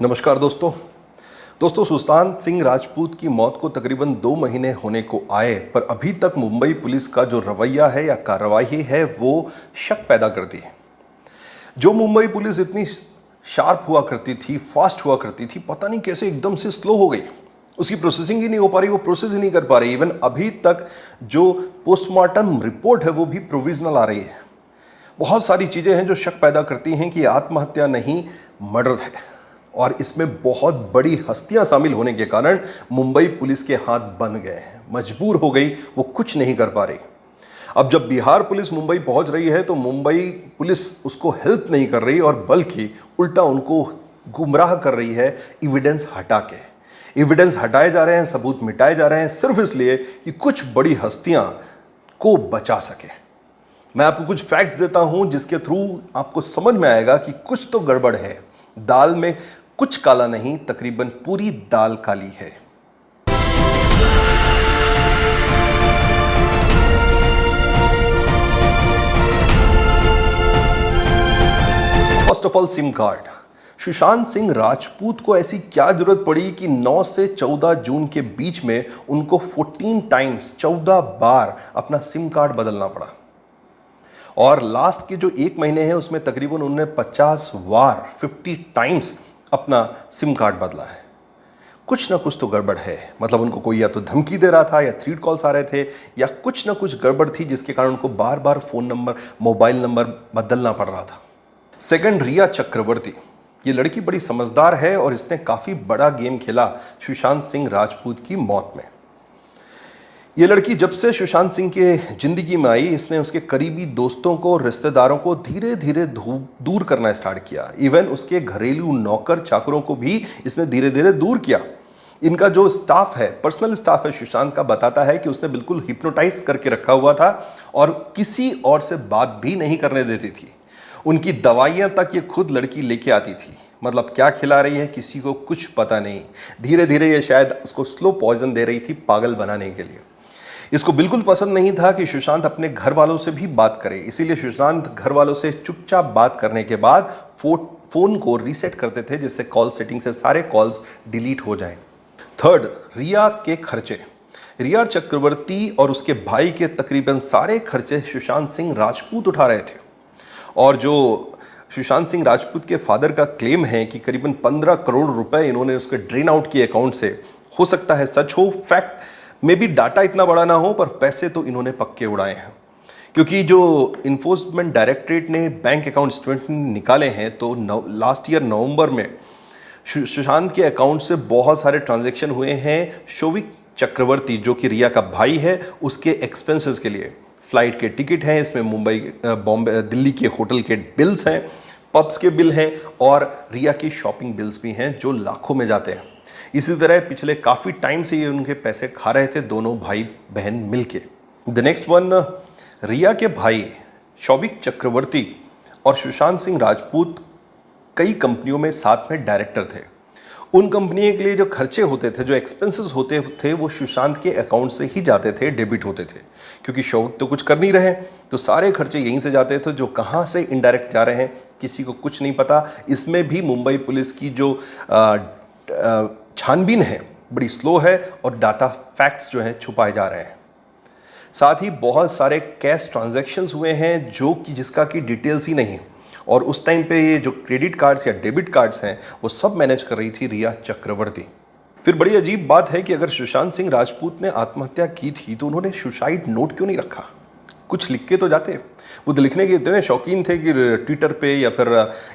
नमस्कार दोस्तों सुशांत सिंह राजपूत की मौत को तकरीबन 2 महीने होने को आए, पर अभी तक मुंबई पुलिस का जो रवैया है या कार्रवाई है वो शक पैदा करती है। जो मुंबई पुलिस इतनी शार्प हुआ करती थी, फास्ट हुआ करती थी, पता नहीं कैसे एकदम से स्लो हो गई। उसकी प्रोसेसिंग ही नहीं हो पा रही, वो प्रोसेस ही नहीं कर पा रही। इवन अभी तक जो पोस्टमार्टम रिपोर्ट है वो भी प्रोविजनल आ रही है। बहुत सारी चीज़ें हैं जो शक पैदा करती हैं कि आत्महत्या नहीं, मर्डर है। और इसमें बहुत बड़ी हस्तियां शामिल होने के कारण मुंबई पुलिस के हाथ बंध गए हैं, मजबूर हो गई, वो कुछ नहीं कर पा रही। अब जब बिहार पुलिस मुंबई पहुंच रही है तो मुंबई पुलिस उसको हेल्प नहीं कर रही और बल्कि उल्टा उनको गुमराह कर रही है एविडेंस हटा के। एविडेंस हटाए जा रहे हैं, सबूत मिटाए जा रहे हैं, सिर्फ इसलिए कि कुछ बड़ी हस्तियां को बचा सके। मैं आपको कुछ फैक्ट्स देता हूं जिसके थ्रू आपको समझ में आएगा कि कुछ तो गड़बड़ है। दाल में कुछ काला नहीं, तकरीबन पूरी दाल काली है। First of all, SIM card. Sushant Singh Rajput को ऐसी क्या जरूरत पड़ी कि 9 से 14 जून के बीच में उनको 14 टाइम्स 14 बार अपना सिम कार्ड बदलना पड़ा। और लास्ट के जो 1 महीने हैं उसमें तकरीबन उन्होंने 50 बार 50 टाइम्स अपना सिम कार्ड बदला है। कुछ ना कुछ तो गड़बड़ है। मतलब उनको कोई या तो धमकी दे रहा था या थ्रेट कॉल्स आ रहे थे या कुछ ना कुछ गड़बड़ थी जिसके कारण उनको बार बार फ़ोन नंबर, मोबाइल नंबर बदलना पड़ रहा था। सेकंड, रिया चक्रवर्ती। ये लड़की बड़ी समझदार है और इसने काफ़ी बड़ा गेम खेला सुशांत सिंह राजपूत की मौत में। ये लड़की जब से सुशांत सिंह के ज़िंदगी में आई, इसने उसके करीबी दोस्तों को, रिश्तेदारों को धीरे धीरे दूर करना स्टार्ट किया। इवन उसके घरेलू नौकर चाकरों को भी इसने धीरे धीरे दूर किया। इनका जो स्टाफ है, पर्सनल स्टाफ है सुशांत का, बताता है कि उसने बिल्कुल हिप्नोटाइज करके रखा हुआ था और किसी और से बात भी नहीं करने देती थी। उनकी दवाइयाँ तक ये खुद लड़की लेके आती थी। मतलब क्या खिला रही है किसी को कुछ पता नहीं। धीरे धीरे ये शायद उसको स्लो पॉइजन दे रही थी पागल बनाने के लिए। इसको बिल्कुल पसंद नहीं था कि सुशांत अपने घर वालों से भी बात करे, इसीलिए सुशांत घर वालों से चुपचाप बात करने के बाद फोन को रीसेट करते थे जिससे कॉल सेटिंग से सारे कॉल्स डिलीट हो जाएं। थर्ड, रिया के खर्चे। रिया चक्रवर्ती और उसके भाई के तकरीबन सारे खर्चे सुशांत सिंह राजपूत उठा रहे थे। और जो सुशांत सिंह राजपूत के फादर का क्लेम है कि करीबन 15 करोड़ रुपए इन्होंने उसके ड्रेन आउट किए अकाउंट से, हो सकता है सच हो, फैक्ट में भी डाटा इतना बड़ा ना हो, पर पैसे तो इन्होंने पक्के उड़ाए हैं। क्योंकि जो इन्फोर्समेंट डायरेक्टरेट ने बैंक अकाउंट स्टेटमेंट निकाले हैं तो लास्ट ईयर नवंबर में सुशांत के अकाउंट से बहुत सारे ट्रांजैक्शन हुए हैं शोविक चक्रवर्ती, जो कि रिया का भाई है, उसके एक्सपेंसेस के लिए। फ्लाइट के टिकट हैं, इसमें मुंबई, बॉम्बे, दिल्ली के होटल के बिल्स हैं, पब्स के बिल हैं और रिया की शॉपिंग बिल्स भी हैं जो लाखों में जाते हैं। इसी तरह पिछले काफ़ी टाइम से ये उनके पैसे खा रहे थे, दोनों भाई बहन मिलके। द नेक्स्ट वन, रिया के भाई शौविक चक्रवर्ती और सुशांत सिंह राजपूत कई कंपनियों में साथ में डायरेक्टर थे। उन कंपनियों के लिए जो खर्चे होते थे, जो एक्सपेंसेस होते थे, वो सुशांत के अकाउंट से ही जाते थे, डेबिट होते थे। क्योंककि शौविक तो कुछ कर नहीं रहे, तो सारे खर्चे यहीं से जाते थे। जो कहाँ से इनडायरेक्ट जा रहे हैं किसी को कुछ नहीं पता। इसमें भी मुंबई पुलिस की जो छानबीन है बड़ी स्लो है और डाटा फैक्ट्स जो हैं छुपाए जा रहे हैं। साथ ही बहुत सारे कैश ट्रांजैक्शंस हुए हैं जो कि जिसका की डिटेल्स ही नहीं। और उस टाइम पे ये जो क्रेडिट कार्ड्स या डेबिट कार्ड्स हैं वो सब मैनेज कर रही थी रिया चक्रवर्ती। फिर बड़ी अजीब बात है कि अगर सुशांत सिंह राजपूत ने आत्महत्या की थी तो उन्होंने सुसाइड नोट क्यों नहीं रखा? कुछ लिख के तो जाते। वो तो लिखने के इतने शौकीन थे कि ट्विटर पे या फिर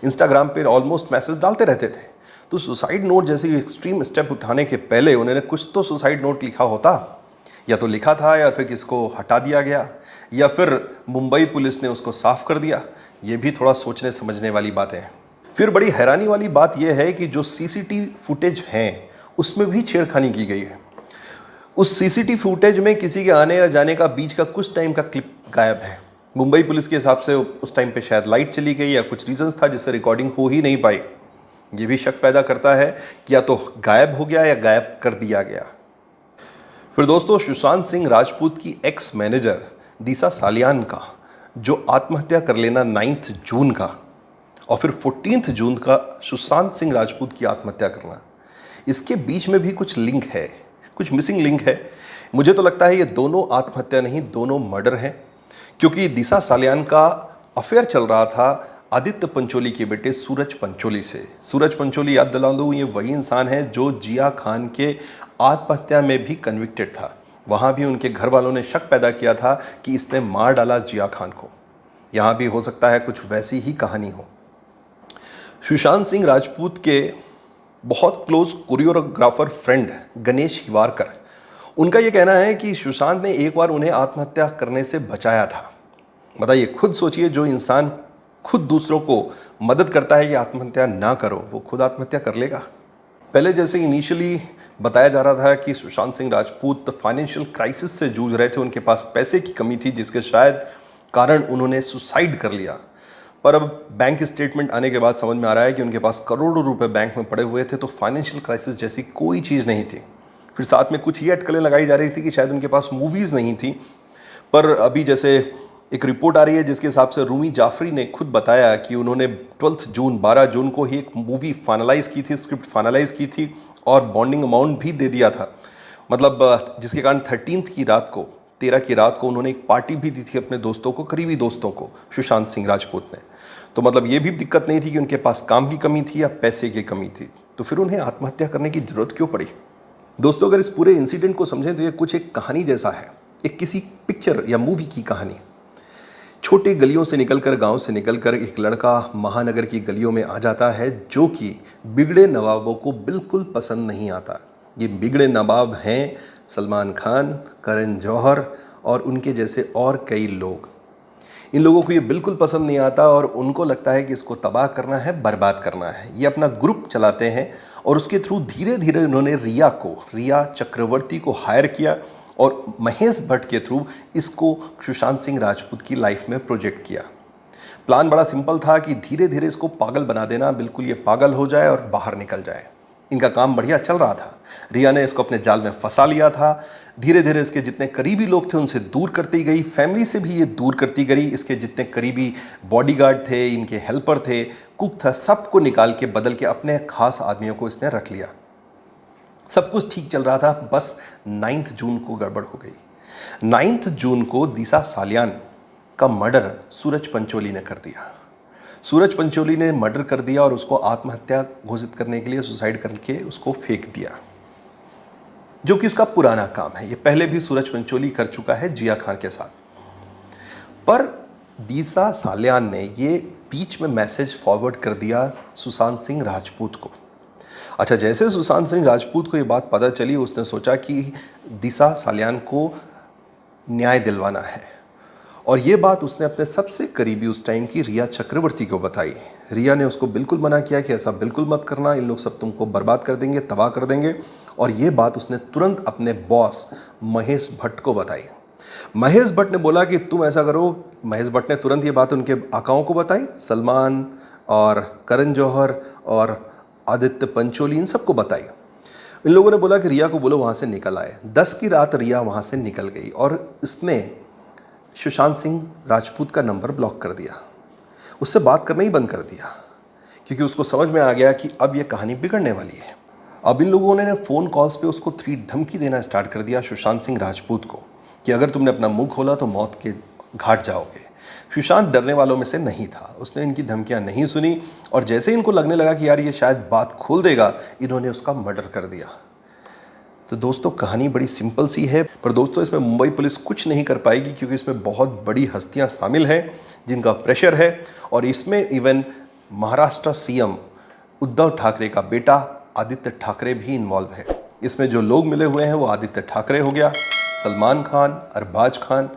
इंस्टाग्राम पे ऑलमोस्ट मैसेज डालते रहते थे। तो सुसाइड नोट जैसे एक्सट्रीम स्टेप उठाने के पहले उन्होंने कुछ तो सुसाइड नोट लिखा होता। या तो लिखा था या फिर किसको हटा दिया गया या फिर मुंबई पुलिस ने उसको साफ कर दिया। ये भी थोड़ा सोचने समझने वाली बातें हैं। फिर बड़ी हैरानी वाली बात यह है कि जो सीसीटीवी फुटेज हैं उसमें भी छेड़खानी की गई है। उस सीसीटीवी फुटेज में किसी के आने या जाने का बीच का कुछ टाइम का क्लिप गायब है। मुंबई पुलिस के हिसाब से उस टाइम पे शायद लाइट चली गई या कुछ रीजंस था जिससे रिकॉर्डिंग हो ही नहीं पाई। ये भी शक पैदा करता है कि या तो गायब हो गया या गायब कर दिया गया। फिर दोस्तों, सुशांत सिंह राजपूत की एक्स मैनेजर दिशा सालियान का जो आत्महत्या कर लेना 9 जून का, और फिर 14 जून का सुशांत सिंह राजपूत की आत्महत्या करना, इसके बीच में भी कुछ लिंक है, कुछ मिसिंग लिंक है। मुझे तो लगता है ये दोनों आत्महत्या नहीं, दोनों मर्डर हैं, क्योंकि दिशा सालियान का अफेयर चल रहा था आदित्य पंचोली के बेटे सूरज पंचोली से। सूरज पंचोली, याद दिला दूं, ये वही इंसान है जो जिया खान के आत्महत्या में भी कन्विक्टेड था। वहाँ भी उनके घर वालों ने शक पैदा किया था कि इसने मार डाला जिया खान को। यहाँ भी हो सकता है कुछ वैसी ही कहानी हो। सुशांत सिंह राजपूत के बहुत क्लोज कोरियोग्राफर फ्रेंड गणेश हिवारकर, उनका ये कहना है कि सुशांत ने एक बार उन्हें आत्महत्या करने से बचाया था। बताइए, खुद सोचिए, जो इंसान खुद दूसरों को मदद करता है कि आत्महत्या ना करो, वो खुद आत्महत्या कर लेगा। पहले जैसे इनिशियली बताया जा रहा था कि सुशांत सिंह राजपूत फाइनेंशियल क्राइसिस से जूझ रहे थे, उनके पास पैसे की कमी थी जिसके शायद कारण उन्होंने सुसाइड कर लिया। पर अब बैंक स्टेटमेंट आने के बाद समझ में आ रहा है कि उनके पास करोड़ों रुपए बैंक में पड़े हुए थे, तो फाइनेंशियल क्राइसिस जैसी कोई चीज़ नहीं थी। फिर साथ में कुछ ये अटकलें लगाई जा रही थी कि शायद उनके पास मूवीज़ नहीं थी। पर अभी जैसे एक रिपोर्ट आ रही है जिसके हिसाब से रूमी जाफरी ने खुद बताया कि उन्होंने 12 जून को ही एक मूवी फाइनलाइज की थी, स्क्रिप्ट फाइनलाइज की थी और बॉन्डिंग अमाउंट भी दे दिया था। मतलब जिसके कारण 13 की रात को उन्होंने एक पार्टी भी दी थी अपने दोस्तों को, करीबी दोस्तों को, सुशांत सिंह राजपूत ने। तो मतलब ये भी दिक्कत नहीं थी कि उनके पास काम की कमी थी या पैसे की कमी थी, तो फिर उन्हें आत्महत्या करने की जरूरत क्यों पड़ी? दोस्तों, अगर इस पूरे इंसिडेंट को समझें तो ये कुछ एक कहानी जैसा है, एक किसी पिक्चर या मूवी की कहानी। छोटे गलियों से निकलकर, गांव से निकलकर एक लड़का महानगर की गलियों में आ जाता है जो कि बिगड़े नवाबों को बिल्कुल पसंद नहीं आता। ये बिगड़े नवाब हैं सलमान खान, करण जौहर और उनके जैसे और कई लोग। इन लोगों को ये बिल्कुल पसंद नहीं आता और उनको लगता है कि इसको तबाह करना है, बर्बाद करना है। ये अपना ग्रुप चलाते हैं और उसके थ्रू धीरे धीरे उन्होंने रिया चक्रवर्ती को हायर किया और महेश भट्ट के थ्रू इसको सुशांत सिंह राजपूत की लाइफ में प्रोजेक्ट किया। प्लान बड़ा सिंपल था कि धीरे धीरे इसको पागल बना देना, बिल्कुल ये पागल हो जाए और बाहर निकल जाए। इनका काम बढ़िया चल रहा था। रिया ने इसको अपने जाल में फंसा लिया था। धीरे धीरे इसके जितने करीबी लोग थे उनसे दूर करती गई, फैमिली से भी ये दूर करती गई। इसके जितने करीबी बॉडीगार्ड थे, इनके हेल्पर थे, कुक था, सबको निकाल के बदल के अपने खास आदमियों को इसने रख लिया। सब कुछ ठीक चल रहा था, बस 9 जून को गड़बड़ हो गई। 9 जून को दिशा सालियान का मर्डर सूरज पंचोली ने कर दिया। सूरज पंचोली ने मर्डर कर दिया और उसको आत्महत्या घोषित करने के लिए सुसाइड करके उसको फेंक दिया, जो कि इसका पुराना काम है। ये पहले भी सूरज पंचोली कर चुका है जिया खान के साथ। पर दिशा सालियान ने ये बीच में मैसेज फॉरवर्ड कर दिया सुशांत सिंह राजपूत को। अच्छा, जैसे सुशांत सिंह राजपूत को ये बात पता चली, उसने सोचा कि दिशा सालियान को न्याय दिलवाना है और ये बात उसने अपने सबसे करीबी उस टाइम की रिया चक्रवर्ती को बताई। रिया ने उसको बिल्कुल मना किया कि ऐसा बिल्कुल मत करना, इन लोग सब तुमको बर्बाद कर देंगे, तबाह कर देंगे। और ये बात उसने तुरंत अपने बॉस महेश भट्ट को बताई। महेश भट्ट ने बोला कि तुम ऐसा करो। महेश भट्ट ने तुरंत ये बात उनके आकाओं को बताई, सलमान और करण जौहर और आदित्य पंचोली, इन सबको बताई। इन लोगों ने बोला कि रिया को बोलो वहाँ से निकल आए। 10 की रात रिया वहाँ से निकल गई और इसने सुशांत सिंह राजपूत का नंबर ब्लॉक कर दिया, उससे बात करना ही बंद कर दिया, क्योंकि उसको समझ में आ गया कि अब ये कहानी बिगड़ने वाली है। अब इन लोगों ने फ़ोन कॉल्स पे उसको धमकी देना स्टार्ट कर दिया सुशांत सिंह राजपूत को कि अगर तुमने अपना मुंह खोला तो मौत के घाट जाओगे। सुशांत डरने वालों में से नहीं था, उसने इनकी धमकियां नहीं सुनी और जैसे इनको लगने लगा कि यार ये शायद बात खोल देगा, इन्होंने उसका मर्डर कर दिया। तो दोस्तों, कहानी बड़ी सिंपल सी है, पर दोस्तों इसमें मुंबई पुलिस कुछ नहीं कर पाएगी क्योंकि इसमें बहुत बड़ी हस्तियां शामिल हैं जिनका प्रेशर है। और इसमें इवन महाराष्ट्र सीएम उद्धव ठाकरे का बेटा आदित्य ठाकरे भी इन्वॉल्व है। इसमें जो लोग मिले हुए हैं वो आदित्य ठाकरे हो गया, सलमान खान, अरबाज खान,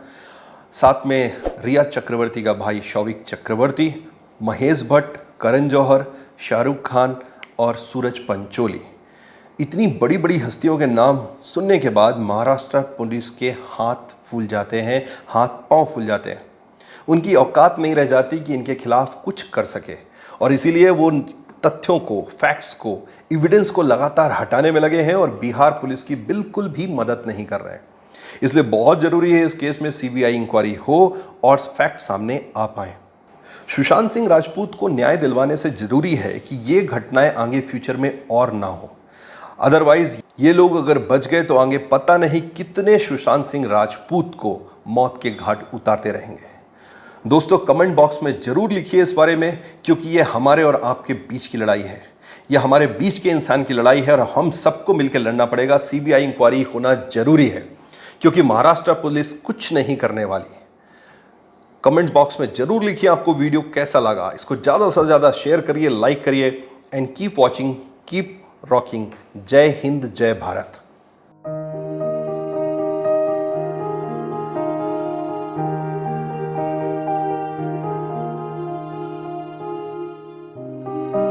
साथ में रिया चक्रवर्ती का भाई शौविक चक्रवर्ती, महेश भट्ट, करण जौहर, शाहरुख खान और सूरज पंचोली। इतनी बड़ी बड़ी हस्तियों के नाम सुनने के बाद महाराष्ट्र पुलिस के हाथ फूल जाते हैं, हाथ पांव फूल जाते हैं। उनकी औकात नहीं रह जाती कि इनके खिलाफ कुछ कर सके और इसीलिए वो तथ्यों को, फैक्ट्स को, एविडेंस को लगातार हटाने में लगे हैं और बिहार पुलिस की बिल्कुल भी मदद नहीं कर रहे हैं। इसलिए बहुत ज़रूरी है इस केस में सीबीआई इंक्वायरी हो और फैक्ट सामने आ पाए। सुशांत सिंह राजपूत को न्याय दिलवाने से जरूरी है कि ये घटनाएं आगे फ्यूचर में और ना हो। अदरवाइज ये लोग अगर बच गए तो आगे पता नहीं कितने सुशांत सिंह राजपूत को मौत के घाट उतारते रहेंगे। दोस्तों, कमेंट बॉक्स में जरूर लिखिए इस बारे में, क्योंकि ये हमारे और आपके बीच की लड़ाई है। यह हमारे बीच के इंसान की लड़ाई है और हम सबको मिलकर लड़ना पड़ेगा। सीबीआई इंक्वायरी होना जरूरी है, क्योंकि महाराष्ट्र पुलिस कुछ नहीं करने वाली। कमेंट बॉक्स में जरूर लिखिए आपको वीडियो कैसा लगा। इसको ज़्यादा से ज़्यादा शेयर करिए, लाइक करिए and keep watching, keep rocking. जय हिंद, जय भारत।